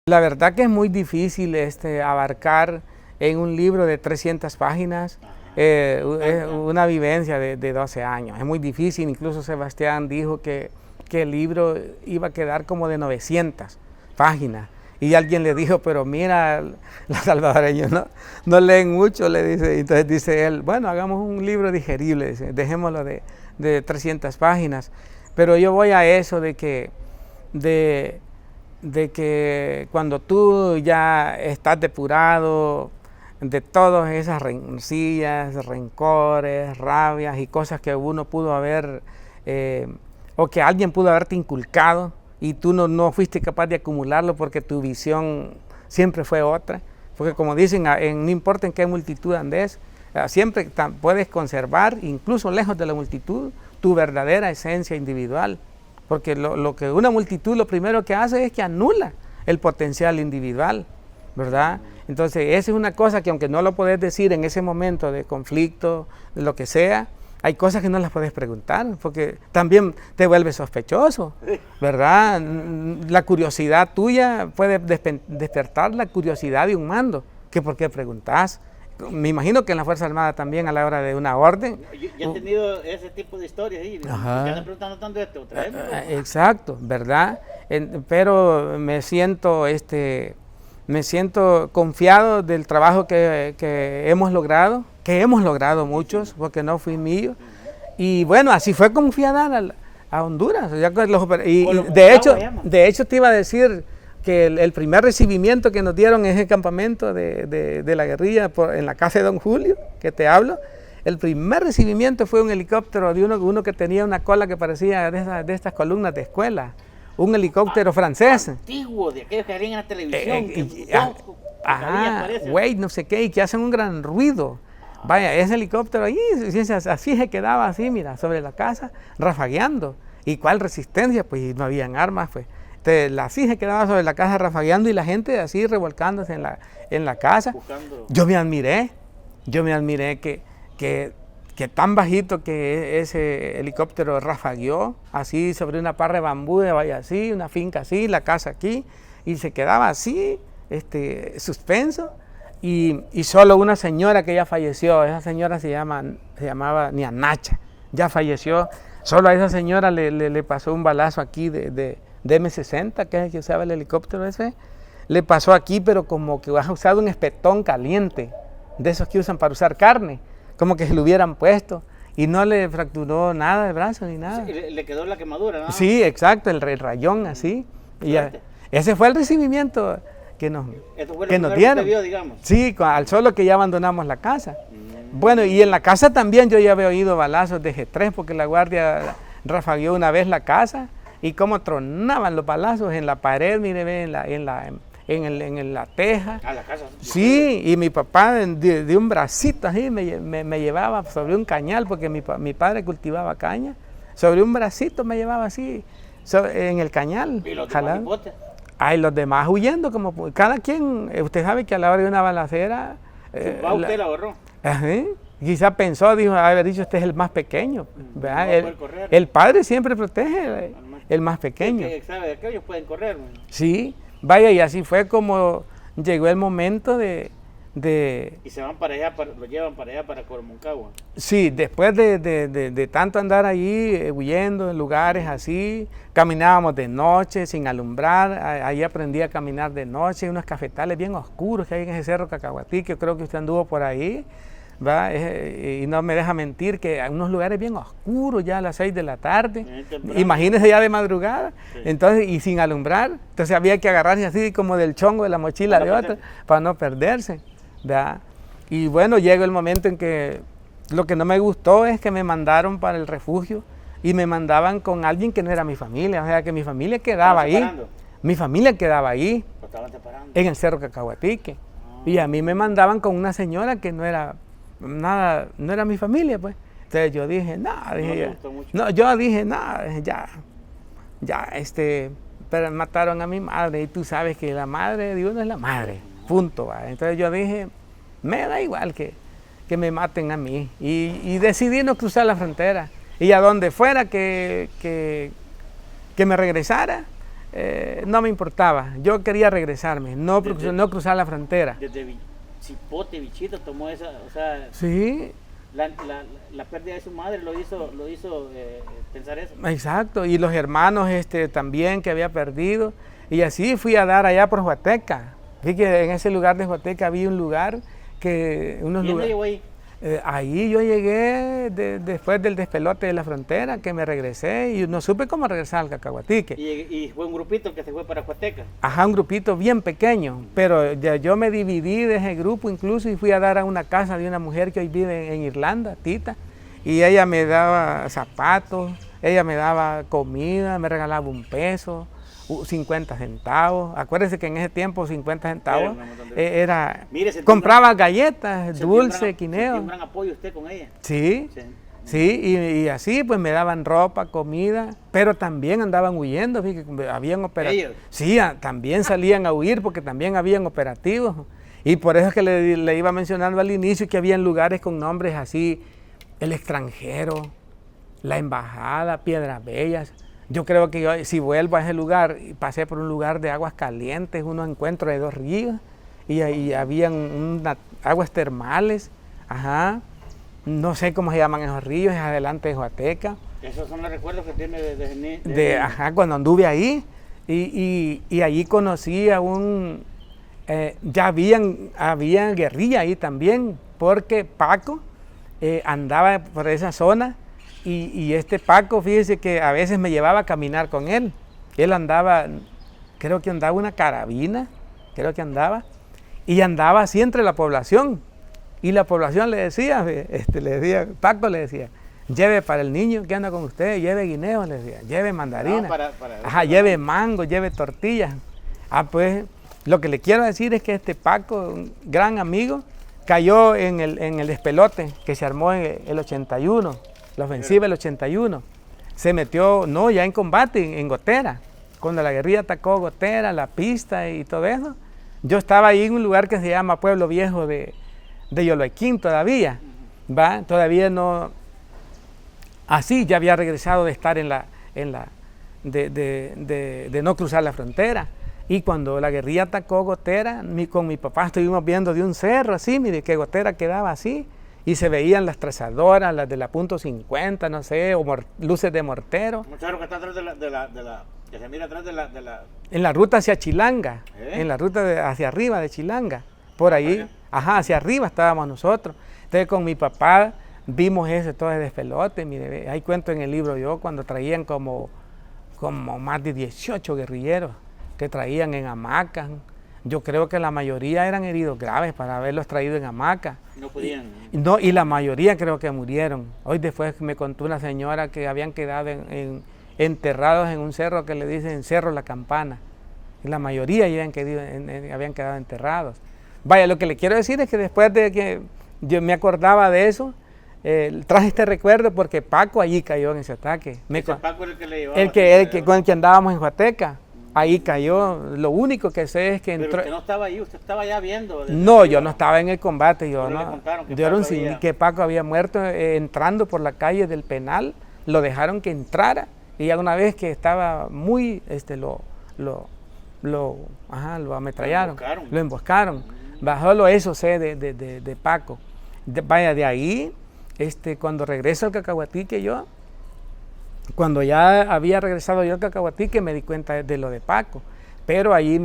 La verdad que es muy difícil abarcar en un libro de 300 páginas una vivencia de 12 años. Es muy difícil, incluso Sebastián dijo que el libro iba a quedar como de 900 páginas. Y alguien le dijo, pero mira, los salvadoreños no leen mucho, le dice. Entonces dice él, bueno, hagamos un libro digerible, dice, dejémoslo de 300 páginas. Pero yo voy a eso de que cuando tú ya estás depurado de todas esas rencillas, rencores, rabias y cosas que uno pudo haber, o que alguien pudo haberte inculcado y tú no fuiste capaz de acumularlo porque tu visión siempre fue otra, porque como dicen, no importa en qué multitud andes, siempre puedes conservar, incluso lejos de la multitud, tu verdadera esencia individual. Porque lo que una multitud lo primero que hace es que anula el potencial individual, ¿verdad? Entonces esa es una cosa que aunque no lo podés decir en ese momento de conflicto, de lo que sea, hay cosas que no las puedes preguntar, porque también te vuelve sospechoso, ¿verdad? La curiosidad tuya puede despertar la curiosidad de un mando, que por qué preguntás. Me imagino que en la Fuerza Armada también a la hora de una orden. Yo he tenido ese tipo de historias ahí, me andan preguntando tanto esto otra vez. Exacto, ¿verdad? Pero me siento confiado del trabajo que hemos logrado muchos, porque no fui mío. Y bueno, así fue como fui a dar a Honduras. Y de hecho te iba a decir que el primer recibimiento que nos dieron en ese campamento de la guerrilla en la casa de Don Julio, que te hablo, el primer recibimiento fue un helicóptero de uno que tenía una cola que parecía de estas columnas de escuela, un helicóptero francés. Antiguo, de aquellos que salían en la televisión. Güey, no sé qué, y que hacen un gran ruido. Vaya, ese helicóptero ahí, así se quedaba así, mira, sobre la casa, rafagueando. ¿Y cuál resistencia? Pues no habían armas, pues. Así se quedaba sobre la casa rafagueando y la gente así revolcándose en la casa. Buscando. Yo me admiré que tan bajito que ese helicóptero rafagueó, así sobre una parra de bambú, vaya así, una finca así, la casa aquí, y se quedaba así, suspenso, y solo una señora que ya falleció, esa señora se llamaba Nianacha, ya falleció, solo a esa señora le pasó un balazo aquí de M60, que es el que usaba el helicóptero ese, le pasó aquí, pero como que ha usado un espetón caliente, de esos que usan para usar carne, como que se lo hubieran puesto, y no le fracturó nada de brazo ni nada. Sí, le quedó la quemadura, ¿no? Sí, exacto, el rayón así. Y ese fue el recibimiento que nos dieron. Vio, digamos. Sí, al solo que ya abandonamos la casa. Bueno, y en la casa también yo ya había oído balazos de G3, porque la guardia rafagueó una vez la casa, y cómo tronaban los balazos en la pared, mire, en la teja. Ah, la casa. Sí, y mi papá de un bracito así me llevaba sobre un cañal, porque mi padre cultivaba caña, sobre un bracito me llevaba así, en el cañal. ¿Y los demás hipotes? Ay, los demás huyendo, como cada quien, usted sabe que a la hora de una balacera... usted la ahorró. Quizá pensó, dijo, haber dicho, este es el más pequeño. El padre siempre protege el más pequeño. Que sabe que ellos pueden correr. Sí, vaya, y así fue como llegó el momento de... Y se van para allá, lo llevan para allá, para Coromoncagua. Sí, después de tanto andar allí, huyendo en lugares así, caminábamos de noche, sin alumbrar, ahí aprendí a caminar de noche, unos cafetales bien oscuros que hay en ese cerro Cacahuatí, que creo que usted anduvo por ahí. ¿Va? Y no me deja mentir que hay unos lugares bien oscuros ya a las 6 de la tarde, imagínese ya de madrugada, sí. Entonces, y sin alumbrar, entonces había que agarrarse así como del chongo de la mochila de otra para no perderse, ¿verdad? Y bueno, llegó el momento en que lo que no me gustó es que me mandaron para el refugio y me mandaban con alguien que no era mi familia, o sea que mi familia quedaba ahí, en el cerro Cacahuatique, y a mí me mandaban con una señora que no era mi familia, pues. Entonces yo dije, pero mataron a mi madre, y tú sabes que la madre de uno es la madre, punto, ¿va? Entonces yo dije, me da igual que me maten a mí, y decidí no cruzar la frontera, y a donde fuera que me regresara, no me importaba. Yo quería regresarme, no cruzar la frontera. Desde Chipote, Bichito tomó esa, o sea... Sí. La pérdida de su madre lo hizo pensar eso. Exacto, y los hermanos también que había perdido. Y así fui a dar allá por Huateca. Vi que en ese lugar de Huateca había un lugar que... ¿Quién te llevó ahí? Ahí yo llegué después del despelote de la frontera, que me regresé y no supe cómo regresar al Cacahuatique. ¿Y fue un grupito que se fue para Huateca? Ajá, un grupito bien pequeño, pero yo me dividí de ese grupo incluso y fui a dar a una casa de una mujer que hoy vive en Irlanda, Tita, y ella me daba zapatos, ella me daba comida, me regalaba $1, 50 centavos. Acuérdese que en ese tiempo 50 centavos era... Mire, compraba galletas, dulce, quineo. ¿Sentí un gran apoyo usted con ella? Sí, sí, y así pues me daban ropa, comida, pero también andaban huyendo, fíjate, habían operativos. Sí, también salían a huir porque también habían operativos. Y por eso es que le iba mencionando al inicio que habían lugares con nombres así, el extranjero, la embajada, Piedras Bellas. Yo creo que yo, si vuelvo a ese lugar, pasé por un lugar de aguas calientes, unos encuentros de 2 ríos, y ahí habían aguas termales, ajá, no sé cómo se llaman esos ríos, es adelante de Huateca. Esos son los recuerdos que tiene ajá, cuando anduve ahí, y allí conocí a ya había guerrilla ahí también, porque Paco andaba por esa zona. Y este Paco, fíjese que a veces me llevaba a caminar con él. Él andaba, creo que andaba una carabina, y andaba así entre la población. Y la población le decía, Paco le decía, lleve para el niño que anda con usted, lleve guineo, le decía, lleve mandarina, lleve mango, lleve tortillas. Pues lo que le quiero decir es que este Paco, un gran amigo, cayó en el despelote que se armó en el 81. La ofensiva del 81, se metió, ya en combate, en Gotera, cuando la guerrilla atacó Gotera, la pista y todo eso. Yo estaba ahí en un lugar que se llama Pueblo Viejo de Yoloequín todavía, ¿va? Todavía no, así ya había regresado de estar de no cruzar la frontera. Y cuando la guerrilla atacó Gotera, con mi papá estuvimos viendo de un cerro así, mire que Gotera quedaba así. Y se veían las trazadoras, las de la .50, no sé, o luces de mortero. Un cerro que está atrás que se mira atrás de la... En la ruta hacia Chilanga, en la ruta hacia arriba de Chilanga. Por ahí, hacia arriba estábamos nosotros. Entonces con mi papá vimos todo ese despelote. Mire, ahí cuento en el libro yo, cuando traían como más de 18 guerrilleros que traían en hamacas. Yo creo que la mayoría eran heridos graves para haberlos traído en hamaca. No podían. No, y la mayoría creo que murieron. Hoy después me contó una señora que habían quedado enterrados en un cerro que le dicen Cerro La Campana. Y la mayoría habían quedado enterrados. Vaya, lo que le quiero decir es que después de que yo me acordaba de eso, traje este recuerdo porque Paco allí cayó en ese ataque. Paco era el que le llevaba. Con el que andábamos en Huateca. Ahí cayó, lo único que sé es que entró... Pero usted no estaba ahí, usted estaba ya viendo. No, yo no estaba en el combate, yo no. Le contaron que Paco había muerto entrando por la calle del penal, lo dejaron que entrara y ya una vez que estaba muy, lo ametrallaron, lo emboscaron. Bajó eso sé de Paco. Vaya, de ahí, cuando regreso al Cacahuatique yo, cuando ya había regresado yo al Cacahuatique me di cuenta de lo de Paco, pero allí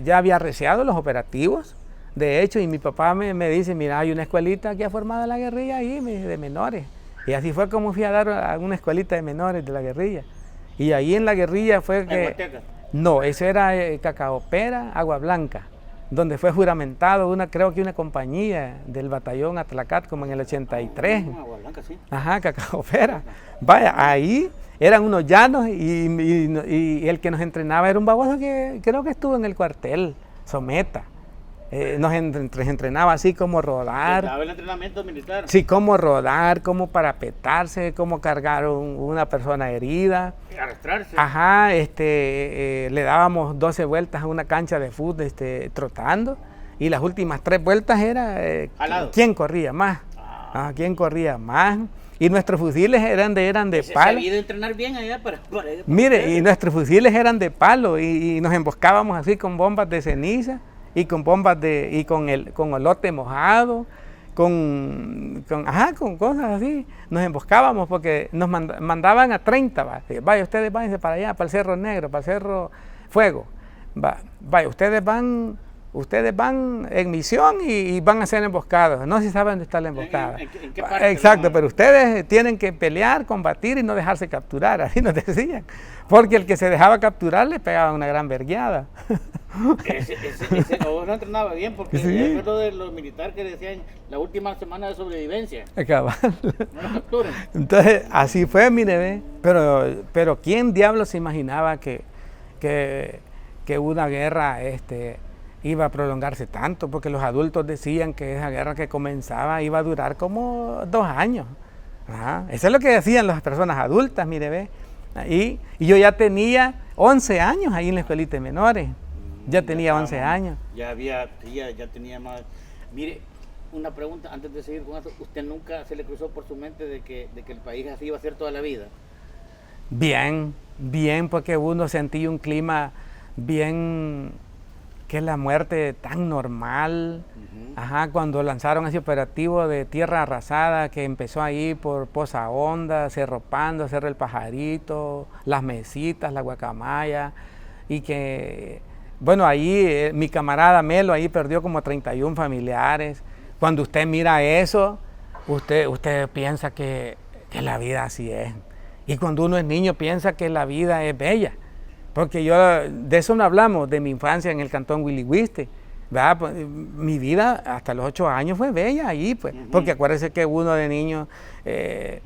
ya había arreciado los operativos, de hecho, y mi papá me dice, mira, hay una escuelita que ha formado la guerrilla ahí de menores, y así fue como fui a dar a una escuelita de menores de la guerrilla, y ahí en la guerrilla fue que... No, eso era Cacaopera, Agua Blanca, donde fue juramentado creo que una compañía del batallón Atlacat como en el 83. Agua Blanca, sí. Ajá, Cacaopera. Vaya, ahí eran unos llanos y el que nos entrenaba era un baboso que creo que estuvo en el cuartel, Someta. Nos entrenaba así como rodar. ¿Estaba el entrenamiento militar? Sí, cómo rodar, cómo parapetarse, cómo cargar una persona herida. Y arrastrarse. Ajá, le dábamos 12 vueltas a una cancha de fútbol trotando y las últimas 3 vueltas era quién corría más. ¿Quién corría más? Y nuestros fusiles eran de Se palo. había de entrenar bien allá para Mire, y nuestros fusiles eran de palo y nos emboscábamos así con bombas de ceniza y con con elote mojado, con cosas así. Nos emboscábamos porque nos mandaban a 30, vaya, ustedes váyanse para allá, para el Cerro Negro, para el Cerro Fuego. Vaya, ustedes van en misión y van a ser emboscados. No sé si saben dónde está la emboscada. ¿En qué parte? Exacto, pero ustedes tienen que pelear, combatir y no dejarse capturar, así nos decían. Porque el que se dejaba capturar le pegaba una gran vergueada. Vos no entrenaba bien, porque Sí. recuerdo de los militares que decían la última semana de sobrevivencia. Cabal. No lo capturen. Entonces, así fue, mire, ve. Pero ¿quién diablos se imaginaba que una guerra iba a prolongarse tanto? Porque los adultos decían que esa guerra que comenzaba iba a durar como 2 años. Ajá. Eso es lo que decían las personas adultas, mire, ve. Y yo ya tenía 11 años ahí en la escuelita de menores. Ya tenía 11 años. Ya tenía más. Mire, una pregunta antes de seguir con eso. ¿Usted nunca se le cruzó por su mente de que el país así iba a ser toda la vida? Bien, porque uno sentía un clima bien, que es la muerte tan normal. Ajá, cuando lanzaron ese operativo de tierra arrasada que empezó ahí por Poza Honda, Cerro Pando, Cerro El Pajarito, Las Mesitas, La Guacamaya, y que, bueno, ahí mi camarada Melo ahí perdió como 31 familiares. Cuando usted mira eso, usted piensa que la vida así es. Y cuando uno es niño piensa que la vida es bella. Porque de eso no hablamos, de mi infancia en el cantón Huilihuiste. Pues, mi vida hasta los 8 años fue bella ahí, pues. Porque acuérdese que uno de niño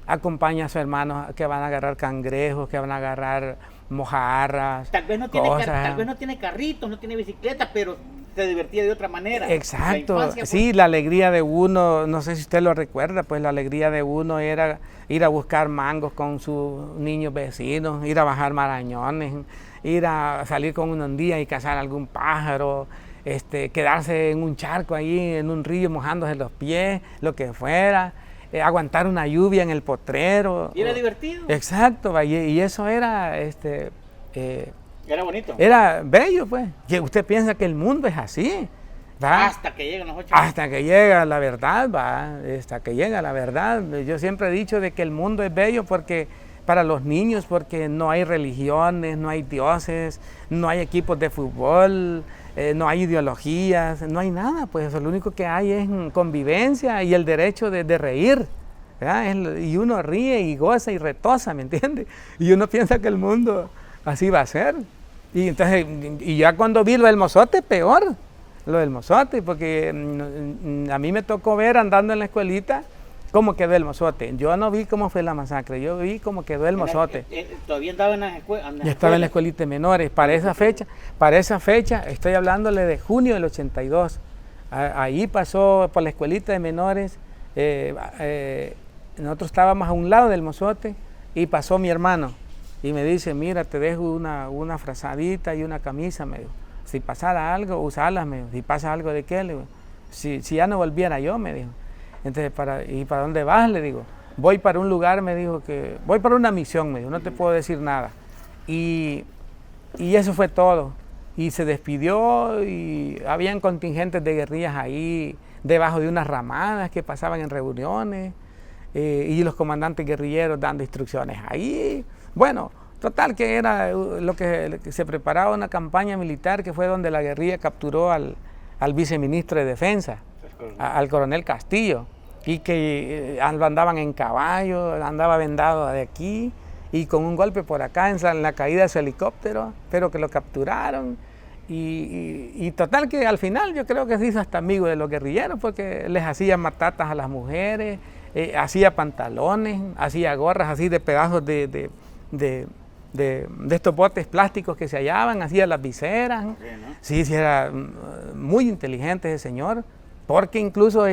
acompaña a sus hermanos que van a agarrar cangrejos, que van a agarrar mojarras. Tal vez no tiene carritos, no tiene bicicleta, pero se divertía de otra manera. Exacto, Infancia, sí, la alegría de uno, no sé si usted lo recuerda, pues la alegría de uno era ir a buscar mangos con sus niños vecinos, ir a bajar marañones, ir a salir con un día y cazar algún pájaro, quedarse en un charco ahí, en un río mojándose los pies, lo que fuera, aguantar una lluvia en el potrero. Y era divertido. Exacto, y eso era, Era bonito. era bello, pues, que usted piensa que el mundo es así. ¿Va? Hasta que llegan los 8 años. Hasta que llega la verdad, va, hasta que llega la verdad. Yo siempre he dicho de que el mundo es bello porque para los niños, porque no hay religiones, no hay dioses, no hay equipos de fútbol, no hay ideologías, no hay nada, pues lo único que hay es convivencia y el derecho de reír, ¿verdad? Y uno ríe y goza y retosa, ¿me entiende? Y uno piensa que el mundo así va a ser. Y entonces, y ya cuando vi lo del mozote, peor, lo del mozote, porque a mí me tocó ver andando en la escuelita cómo quedó el mozote. Yo no vi cómo fue la masacre, yo vi cómo quedó el mozote. ¿Todavía andaba en las escuelas? Ya estaba en la escuelita de menores. Para esa fecha, estoy hablándole de junio del 82. Ahí pasó por la escuelita de menores, nosotros estábamos a un lado del mozote y pasó mi hermano y me dice, mira, te dejo una frazadita y una camisa, me dijo. Si pasara algo, usarlas, me dijo. Si pasa algo, ¿de qué? Le digo. Si ya no volviera yo, me dijo. Entonces, ¿y para dónde vas? Le digo. Voy para un lugar, me dijo que... Voy para una misión, me dijo, no te puedo decir nada. Y eso fue todo. Y se despidió y habían contingentes de guerrillas ahí, debajo de unas ramadas que pasaban en reuniones, y los comandantes guerrilleros dando instrucciones ahí. Bueno, total que era lo que se preparaba una campaña militar que fue donde la guerrilla capturó al viceministro de Defensa, al coronel Castillo, y que andaban en caballo, andaba vendado de aquí y con un golpe por acá en la caída de su helicóptero, pero que lo capturaron. Y total que al final yo creo que se hizo hasta amigo de los guerrilleros porque les hacía matatas a las mujeres, hacía pantalones, hacía gorras así de pedazos de estos botes plásticos que se hallaban, hacía las viseras. Sí, era muy inteligente ese señor, porque incluso